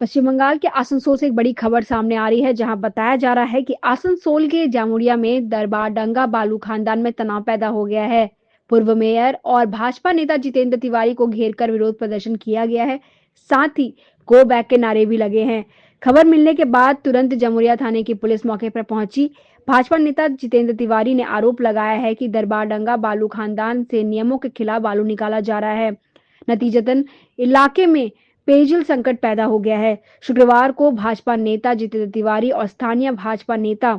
पश्चिम बंगाल के आसनसोल से एक बड़ी खबर सामने आ रही है, जहां बताया जा रहा है कि आसनसोल के जामुड़िया में दरबारडंगा बालू खानदान में तनाव पैदा हो गया है। पूर्व मेयर और भाजपा नेता जितेंद्र तिवारी को घेरकर विरोध प्रदर्शन किया गया है। साथ ही गो बैक के नारे भी लगे हैं। खबर मिलने के बाद तुरंत जमुड़िया थाने की पुलिस मौके पर पहुंची। भाजपा नेता जितेंद्र तिवारी ने आरोप लगाया है कि दरबारडंगा बालू खानदान से नियमों के खिलाफ बालू निकाला जा रहा है। नतीजतन इलाके में पेयजल संकट पैदा हो गया है। शुक्रवार को भाजपा नेता जितेंद्र तिवारी और स्थानीय भाजपा नेता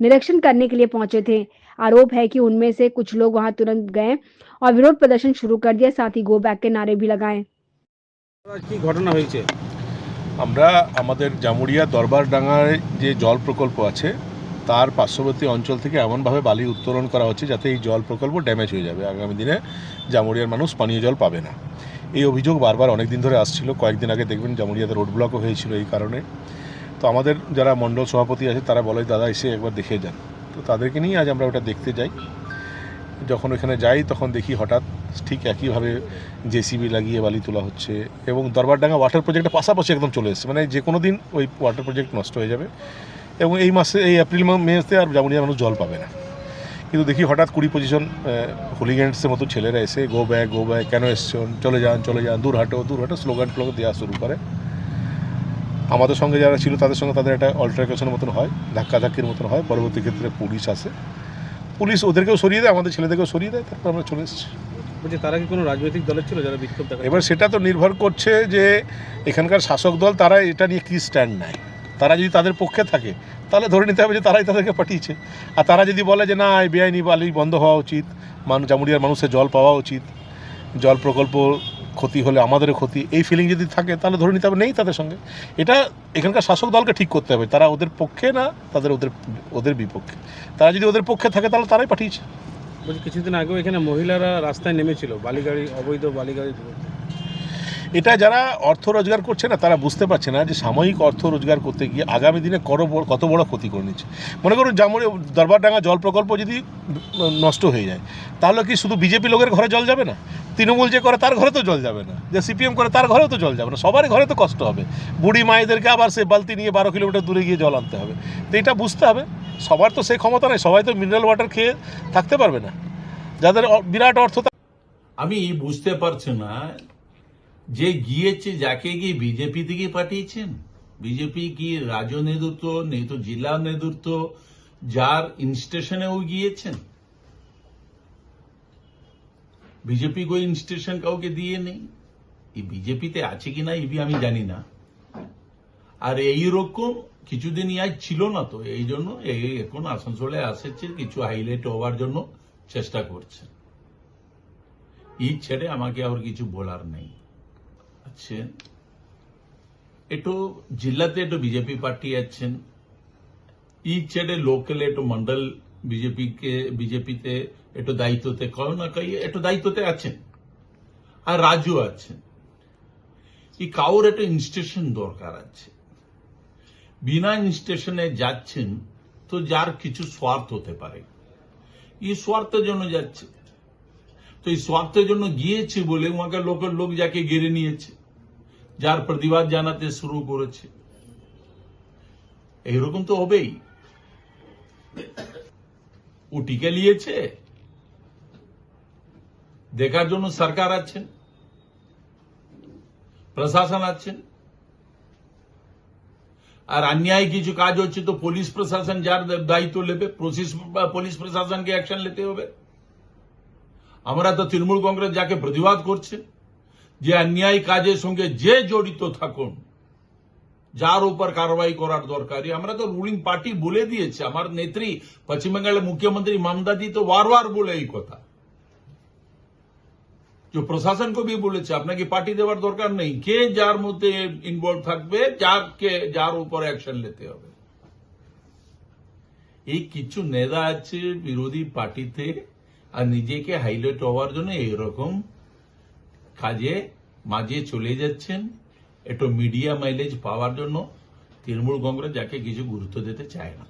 निरीक्षण करने के लिए पहुंचे थे। आरोप है कि उनमें से कुछ लोग वहां तुरंत गए और विरोध प्रदर्शन शुरू कर दिया, साथ ही गो बैक के नारे भी लगाए। কি ঘটনা হয়েছে? আমরা আমাদের জামুড়িয়া দরবারডাঙ্গায় যে জল প্রকল্প আছে তার পার্শ্ববর্তী অঞ্চল থেকে এমনভাবে বালি উত্তোলন করা হচ্ছে যাতে এই জল প্রকল্প ড্যামেজ হয়ে যাবে। আগামী দিনে জামুড়িয়ার মানুষ পানীয় জল পাবে না। এই অভিযোগ বারবার অনেক দিন ধরে আসছিল। কয়েকদিন আগে দেখবেন জামুড়িয়াতে রোড ব্লকও হয়েছিল এই কারণে। তো আমাদের যারা মণ্ডল সভাপতি আছে তারা বলে দাদা এসে একবার দেখে যান। তো তাদেরকে নিয়ে আজ আমরা ওটা দেখতে যাই। যখন ওখানে যাই তখন দেখি হঠাৎ ঠিক একইভাবে জেসিবি লাগিয়ে বালি তোলা হচ্ছে এবং দরবারডাঙ্গা ওয়াটার প্রজেক্টের পাশাপাশি একদম চলে এসেছে, মানে যে কোনো দিন ওই ওয়াটার প্রজেক্ট নষ্ট হয়ে যাবে এবং এই মাসে এই এপ্রিল মেতে আর জামুড়িয়ার মানুষ জল পাবে না। কিন্তু দেখি হঠাৎ 20-25 জন হুলিগ্যান্সের মতো ছেলেরা এসে গো ব্যাক কেন এসছেন, চলে যান, দূর হাঁটো স্লোগান দেওয়া শুরু করে। আমাদের সঙ্গে যারা ছিল তাদের সঙ্গে তাদের একটা অল্টারকেশনের মতন হয়, ধাক্কাধাক্কির মতন হয়। পরবর্তী ক্ষেত্রে পুলিশ আসে, পুলিশ ওদেরকেও সরিয়ে দেয়, আমাদের ছেলেদেরকেও সরিয়ে দেয়, তারপর আমরা চলে এসেছি। বলছি তারা কি কোনো রাজনৈতিক দলের ছিল যারা বিক্ষোভ দেখায়? এবার সেটা তো নির্ভর করছে যে এখানকার শাসক দল তারা এটা নিয়ে কী স্ট্যান্ড নেয়। তারা যদি তাদের পক্ষে থাকে তাহলে ধরে নিতে হবে যে তারাই তাদেরকে পাঠিয়েছে। আর তারা যদি বলে যে না এই বেআইনি বালি বন্ধ হওয়া উচিত, জামুড়িয়ার মানুষের জল পাওয়া উচিত, জল প্রকল্প ক্ষতি হলে আমাদেরও ক্ষতি, এই ফিলিং যদি থাকে তাহলে ধরে নিতে হবে নেই তাদের সঙ্গে। এটা এখানকার শাসক দলকে ঠিক করতে হবে, তারা ওদের পক্ষে না ওদের বিপক্ষে। তারা যদি ওদের পক্ষে থাকে তাহলে তারাই পাঠিয়েছে। বলছি কিছুদিন আগেও এখানে মহিলারা রাস্তায় নেমেছিল বালিগাড়ি, অবৈধ বালিগাড়ি। এটা যারা অর্থ রোজগার করছে না তারা বুঝতে পারছে না যে সাময়িক অর্থ রোজগার করতে গিয়ে আগামী দিনে কত বড় ক্ষতি করে নিচ্ছে। মনে করুন দরবারডাঙ্গা জল প্রকল্প যদি নষ্ট হয়ে যায় তাহলে কি শুধু বিজেপি লোকের ঘরে জল যাবে না? তৃণমূল যে করে তার ঘরে তো জল যাবে না, যে সিপিএম করে তার ঘরেও তো জল যাবে না, সবারই ঘরে তো কষ্ট হবে। বুড়ি মায়েদেরকে আবার সে বালতি নিয়ে 12 কিলোমিটার দূরে গিয়ে জল আনতে হবে। তো এটা বুঝতে হবে, সবার তো সেই ক্ষমতা নেই, সবাই তো মিনারেল ওয়াটার খেয়ে থাকতে পারবে না, যাদের বিরাট অর্থ। আমি বুঝতে পারছি না যে গিয়েছে যাকে গিয়ে বিজেপি থেকে পাঠিয়েছেন। বিজেপি কি রাজ্য নেতৃত্ব নেই তো জেলা নেতৃত্ব যার ইনস্টেশনেও গিয়েছেন? বিজেপি কোই ইনস্টেশন কাউকে দিয়ে নেই। এই বিজেপিতে আছে কিনা আমি জানি না। আর এইরকম কিছুদিন আজ ছিল না, তো এই জন্য এখন আসানসোলে আসছে কিছু হাইলাইট হওয়ার জন্য চেষ্টা করছে। এই ছেড়ে আমাকে আর কিছু বলার নেই। আচ্ছা, একটু জেলাতে একটু বিজেপি পার্টি আছেন, এই ছেড়ে লোকাল একটু মন্ডল বিজেপিতে একটু দায়িত্বতে কেউ না কেউ একটু দায়িত্বতে আছেন, আর রাজ্য আছেন। এই কাউর একটা ইনস্টেশন দরকার আছে। বিনা ইনস্টেশনে যাচ্ছেন তো যার কিছু স্বার্থ হতে পারে, এই স্বার্থের জন্য যাচ্ছে। তো এই স্বার্থের জন্য গিয়েছে বলে ওখানকার লোক যাকে ঘিরে নিয়েছে, যার প্রতিবাদ জানাতে শুরু করেছে। এইরকম তো হবেই। ও টিকে নিয়েছে, দেখার জন্য সরকার আছেন, প্রশাসন আছেন। আর অন্যায় কিছু কাজ হচ্ছে তো পুলিশ প্রশাসন যার দায়িত্ব নেবে, পুলিশ প্রশাসনকে অ্যাকশন নিতে হবে। আমরা তো তৃণমূল কংগ্রেস যাকে প্রতিবাদ করছে যে অন্যায় কাজের সঙ্গে যে জড়িত থাকুন যার উপর কারবাই করার দরকারি, আমরা তো রুলিং পার্টি বলে দিয়েছে। আমার নেত্রী পশ্চিমবঙ্গের মুখ্যমন্ত্রী মমতা दी तो বারবার বলে এই কথা, যে প্রশাসনকে भी বলেছে আপনাকে পার্টি দেওয়ার দরকার নেই, কে যার মধ্যে ইনভলভ থাকবে যার উপর অ্যাকশন নিতে হবে। এই কিছু নেতা আছে বিরোধী পার্টিতে আর নিজেকে হাইলাইট হওয়ার জন্য এইরকম কাজে মাঝে চলে যাচ্ছেন, একটু মিডিয়া মাইলেজ পাওয়ার জন্য। তৃণমূল কংগ্রেস যাকে কিছু গুরুত্ব দিতে চায় না।